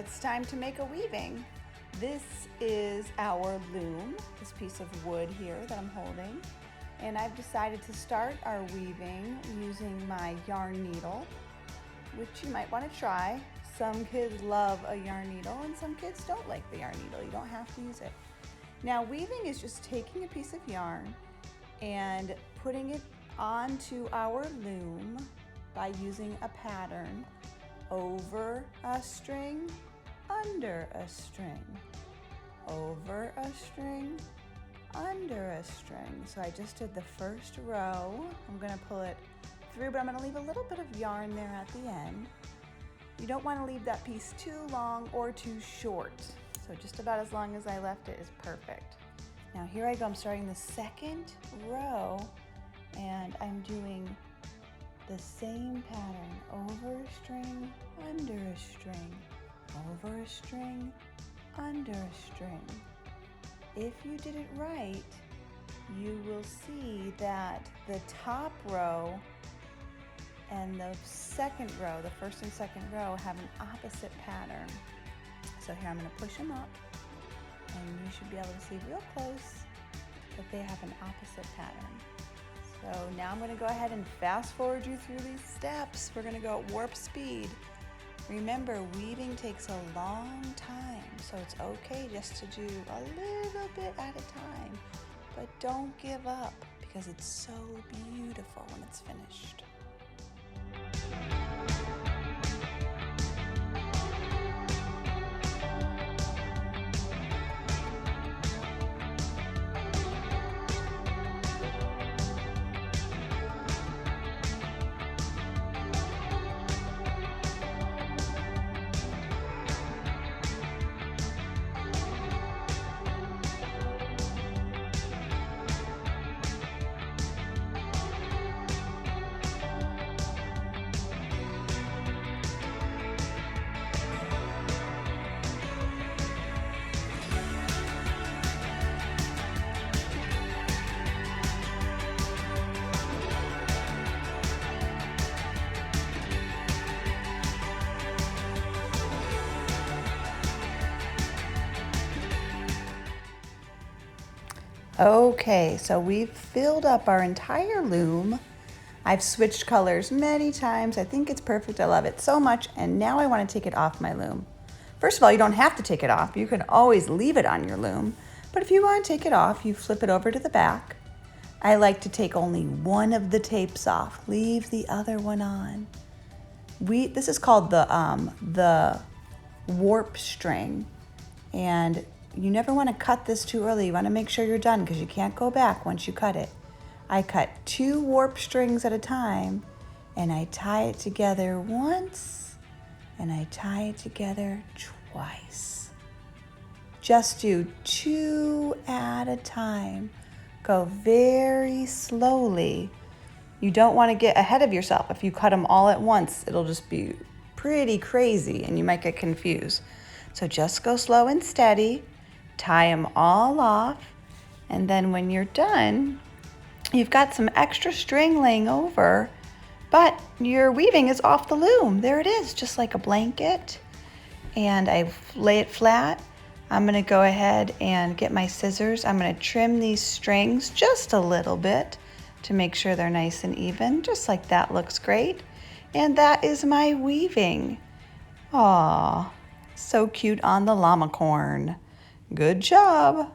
it's time to make a weaving. This is our loom, this piece of wood here that I'm holding. And I've decided to start our weaving using my yarn needle, which you might want to try. Some kids love a yarn needle and some kids don't like the yarn needle. You don't have to use it. Now, weaving is just taking a piece of yarn and putting it onto our loom by using a pattern over a string, under a string, over a string, under a string. So I just did the first row. I'm going to pull it through, but I'm going to leave a little bit of yarn there at the end. You don't want to leave that piece too long or too short. So just about as long as I left it is perfect. Now here I go. I'm starting the second row and I'm doing the same pattern, over a string, under a string, over a string, under a string. If you did it right, you will see that the top row and the second row, the first and second row, have an opposite pattern. So here I'm going to push them up and you should be able to see real close that they have an opposite pattern. So now I'm going to go ahead and fast forward you through these steps. We're going to go at warp speed. Remember, weaving takes a long time, so it's okay just to do a little bit at a time. But don't give up because it's so beautiful when it's finished. Okay, so we've filled up our entire loom. I've switched colors many times. I think it's perfect. I love it so much. And now I want to take it off my loom. First of all, you don't have to take it off. You can always leave it on your loom. But if you want to take it off, you flip it over to the back. I like to take only one of the tapes off. Leave the other one on. This is called the warp string. And you never want to cut this too early. You want to make sure you're done because you can't go back once you cut it. I cut 2 warp strings at a time and I tie it together once and I tie it together twice. Just do 2 at a time. Go very slowly. You don't want to get ahead of yourself. If you cut them all at once, it'll just be pretty crazy and you might get confused. So just go slow and steady. Tie them all off, and then when you're done, you've got some extra string laying over, but your weaving is off the loom. There it is, just like a blanket, and I lay it flat. I'm going to go ahead and get my scissors. I'm going to trim these strings just a little bit to make sure they're nice and even, just like that. Looks great. And that is my weaving. Aw, so cute on the llama corn. Good job.